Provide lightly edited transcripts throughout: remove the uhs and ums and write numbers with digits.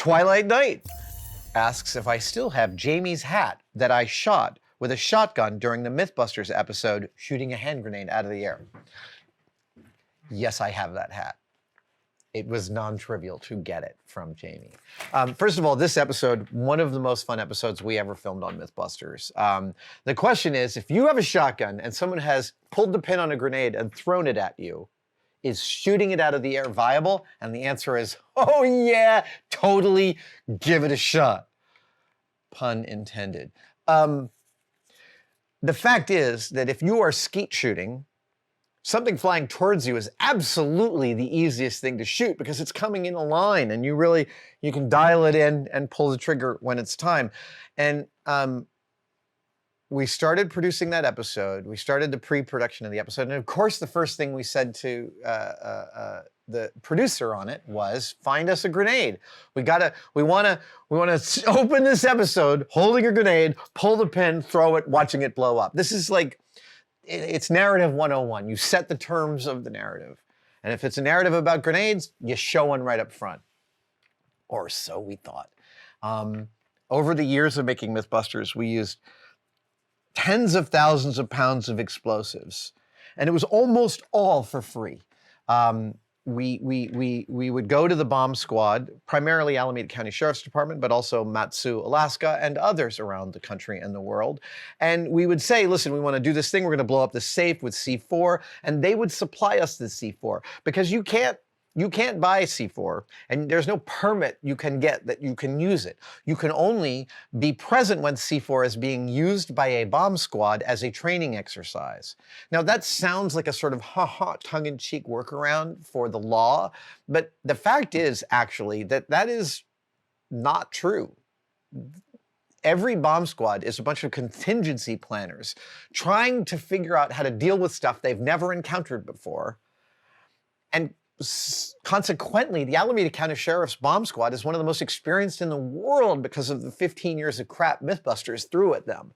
Twilight Night asks if I still have Jamie's hat that I shot with a shotgun during the Mythbusters episode, shooting a hand grenade out of the air. Yes, I have that hat. It was non-trivial to get it from Jamie. First of all, this episode, one of the most fun episodes we ever filmed on Mythbusters. The question is, if you have a shotgun and someone has pulled the pin on a grenade and thrown it at you, is shooting it out of the air viable? And the answer is, oh yeah, totally, give it a shot. Pun intended. The fact is that if you are skeet shooting, something flying towards you is absolutely the easiest thing to shoot because it's coming in a line and you can dial it in and pull the trigger when it's time. And we started producing that episode. We started the pre-production of the episode. And of course, the first thing we said to the producer on it was, find us a grenade. We want to open this episode holding a grenade, pull the pin, throw it, watching it blow up. This is like, it's narrative 101. You set the terms of the narrative. And if it's a narrative about grenades, you show one right up front. Or so we thought. Over the years of making Mythbusters, we used tens of thousands of pounds of explosives. And it was almost all for free. We would go to the bomb squad, primarily Alameda County Sheriff's Department, but also Matsu, Alaska, and others around the country and the world. And we would say, listen, we want to do this thing. We're going to blow up the safe with C4. And they would supply us the C4 because you can't buy C4 and there's no permit you can get that you can use it. You can only be present when C4 is being used by a bomb squad as a training exercise. Now that sounds like a sort of tongue-in-cheek workaround for the law, but the fact is actually that is not true. Every bomb squad is a bunch of contingency planners trying to figure out how to deal with stuff they've never encountered before. And consequently, the Alameda County Sheriff's Bomb Squad is one of the most experienced in the world because of the 15 years of crap Mythbusters threw at them.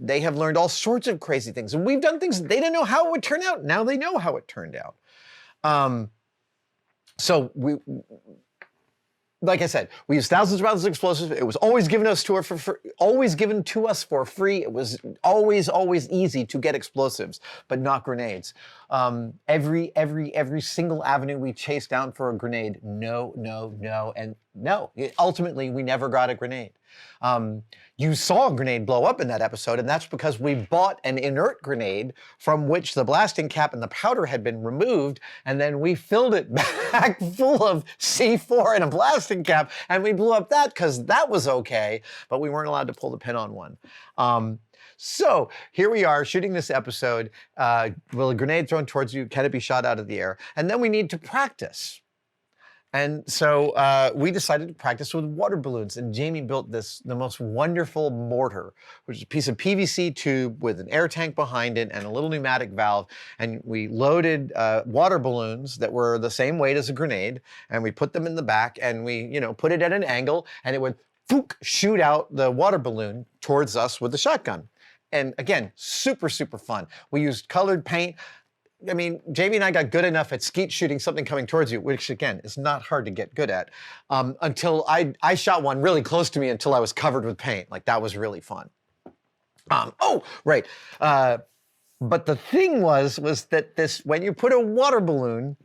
They have learned all sorts of crazy things. And we've done things they didn't know how it would turn out. Now they know how it turned out. Like I said, we used thousands of rounds of explosives. It was always given to us for free. It was always easy to get explosives, but not grenades. Every single avenue we chased down for a grenade, no, and no. Ultimately, we never got a grenade. You saw a grenade blow up in that episode, and that's because we bought an inert grenade from which the blasting cap and the powder had been removed, and then we filled it back full of C4 and a blasting cap, and we blew up that because that was okay, but we weren't allowed to pull the pin on one. So here we are shooting this episode. Will a grenade thrown towards you? Can it be shot out of the air? And then we need to practice. And so we decided to practice with water balloons, and Jamie built the most wonderful mortar, which is a piece of PVC tube with an air tank behind it and a little pneumatic valve. And we loaded water balloons that were the same weight as a grenade, and we put them in the back, and we, put it at an angle, and it would shoot out the water balloon towards us with the shotgun. And again, super, super fun. We used colored paint. I mean, Jamie and I got good enough at skeet shooting something coming towards you, which again, is not hard to get good at, until I shot one really close to me until I was covered with paint. Like, that was really fun. Right. But the thing was that when you put a water balloon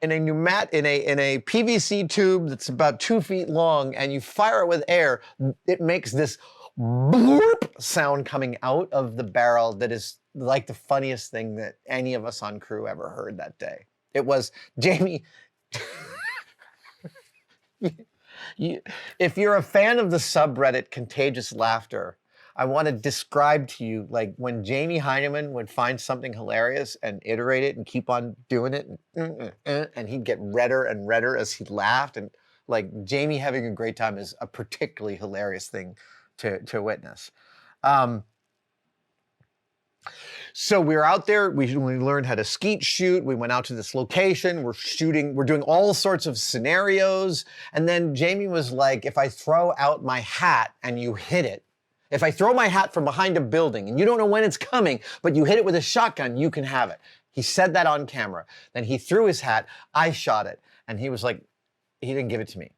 in a PVC tube that's about 2 feet long and you fire it with air, it makes this bloop sound coming out of the barrel that is like the funniest thing that any of us on crew ever heard that day. It was, Jamie, if you're a fan of the subreddit Contagious Laughter, I want to describe to you, like, when Jamie Heineman would find something hilarious and iterate it and keep on doing it, and he'd get redder and redder as he laughed. And like, Jamie having a great time is a particularly hilarious thing to witness. So we were out there, we learned how to skeet shoot, we went out to this location, we're doing all sorts of scenarios, and then Jamie was like, if I throw out my hat and you hit it, if I throw my hat from behind a building and you don't know when it's coming, but you hit it with a shotgun, you can have it. He said that on camera. Then he threw his hat, I shot it, and he was like, he didn't give it to me.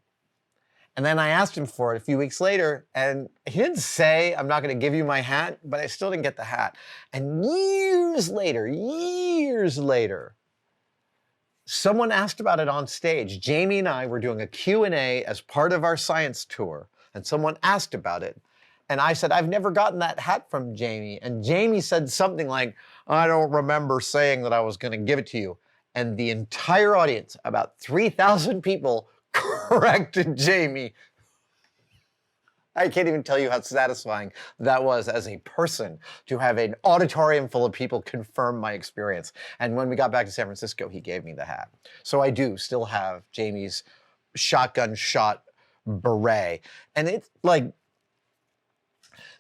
And then I asked him for it a few weeks later, and he didn't say, I'm not going to give you my hat, but I still didn't get the hat. And years later, someone asked about it on stage. Jamie and I were doing a Q&A as part of our science tour, and someone asked about it. And I said, I've never gotten that hat from Jamie. And Jamie said something like, I don't remember saying that I was going to give it to you. And the entire audience, about 3,000 people, corrected Jamie. I can't even tell you how satisfying that was as a person to have an auditorium full of people confirm my experience. And when we got back to San Francisco, he gave me the hat. So I do still have Jamie's shotgun shot beret. And it's like,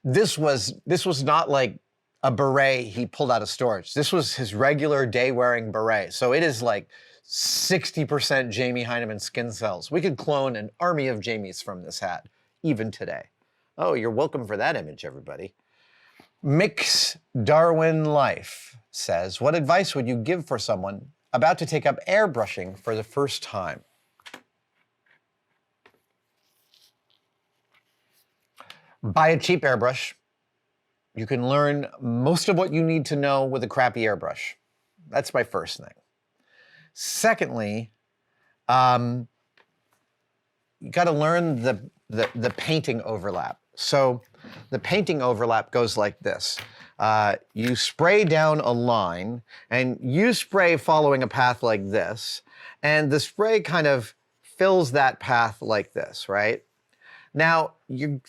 this was not like a beret he pulled out of storage. This was his regular day-wearing beret. So it is like 60% Jamie Heineman skin cells. We could clone an army of Jamies from this hat, even today. Oh, you're welcome for that image, everybody. Mix Darwin Life says, what advice would you give for someone about to take up airbrushing for the first time? Buy a cheap airbrush. You can learn most of what you need to know with a crappy airbrush. That's my first thing. Secondly, you got to learn the painting overlap. So the painting overlap goes like this. You spray down a line, and you spray following a path like this, and the spray kind of fills that path like this, right? Now,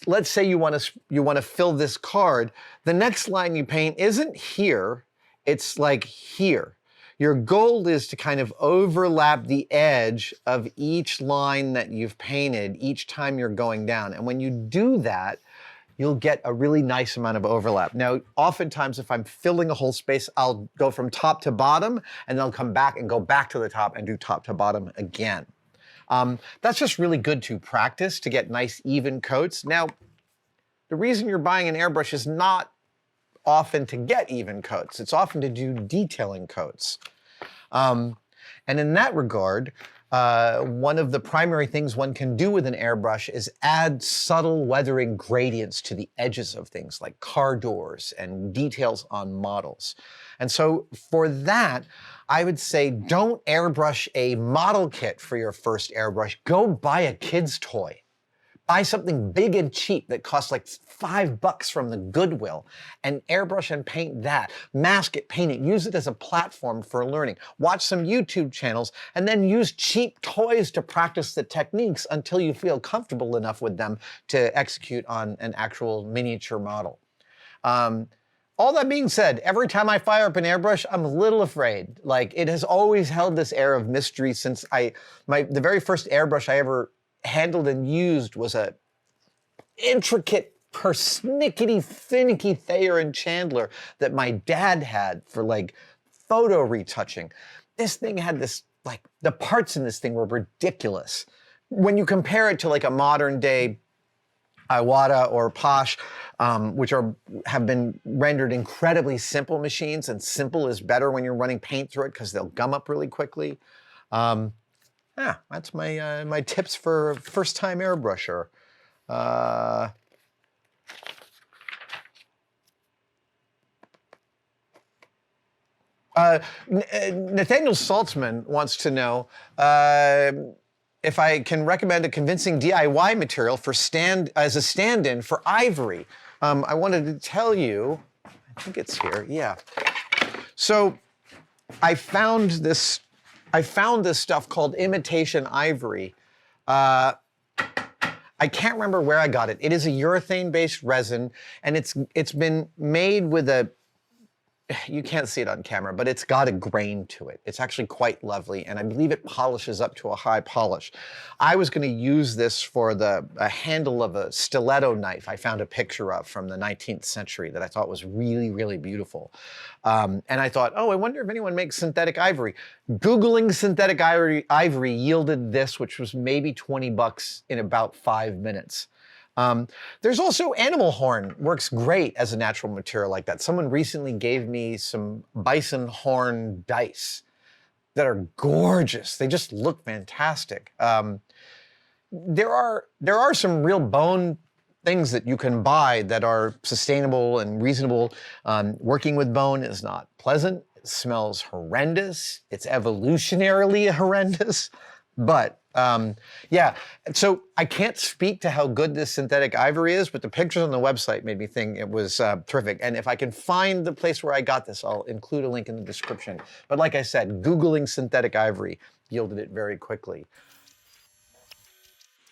let's say you want to fill this card. The next line you paint isn't here, it's like here. Your goal is to kind of overlap the edge of each line that you've painted each time you're going down. And when you do that, you'll get a really nice amount of overlap. Now, oftentimes if I'm filling a whole space, I'll go from top to bottom, and then I'll come back and go back to the top and do top to bottom again. That's just really good to practice to get nice even coats. Now, the reason you're buying an airbrush is not often to get even coats. It's often to do detailing coats. And in that regard, one of the primary things one can do with an airbrush is add subtle weathering gradients to the edges of things like car doors and details on models. And so for that, I would say don't airbrush a model kit for your first airbrush. Go buy a kid's toy. Buy something big and cheap that costs like $5 from the Goodwill and airbrush and paint that. Mask it, paint it, use it as a platform for learning. Watch some YouTube channels and then use cheap toys to practice the techniques until you feel comfortable enough with them to execute on an actual miniature model. All that being said, every time I fire up an airbrush, I'm a little afraid. Like, it has always held this air of mystery since the very first airbrush I ever handled and used was a intricate, persnickety, finicky Thayer and Chandler that my dad had for like photo retouching. This thing had this, like, the parts in this thing were ridiculous. When you compare it to like a modern day Iwata or Posh, which have been rendered incredibly simple machines, and simple is better when you're running paint through it because they'll gum up really quickly. Yeah, that's my my tips for first-time airbrusher. Nathaniel Saltzman wants to know if I can recommend a convincing DIY material for as a stand-in for ivory. I wanted to tell you, I think it's here, yeah. So I found this stuff called imitation ivory. I can't remember where I got it. It is a urethane-based resin, and it's been made with you can't see it on camera, but it's got a grain to it. It's actually quite lovely, and I believe it polishes up to a high polish. I was going to use this for a handle of a stiletto knife I found a picture of from the 19th century that I thought was really, really beautiful. And I thought, oh, I wonder if anyone makes synthetic ivory. Googling synthetic ivory yielded this, which was maybe $20 in about 5 minutes. There's also animal horn, works great as a natural material like that. Someone recently gave me some bison horn dice that are gorgeous. They just look fantastic. there are some real bone things that you can buy that are sustainable and reasonable. Working with bone is not pleasant. It smells horrendous. It's evolutionarily horrendous. But yeah, so I can't speak to how good this synthetic ivory is, but the pictures on the website made me think it was terrific. And if I can find the place where I got this, I'll include a link in the description. But like I said, Googling synthetic ivory yielded it very quickly.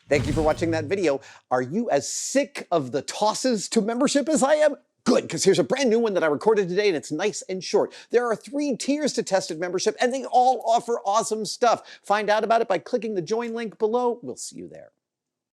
Thank you for watching that video. Are you as sick of the tosses to membership as I am? Good, because here's a brand new one that I recorded today and it's nice and short. There are 3 tiers to tested membership and they all offer awesome stuff. Find out about it by clicking the join link below. We'll see you there.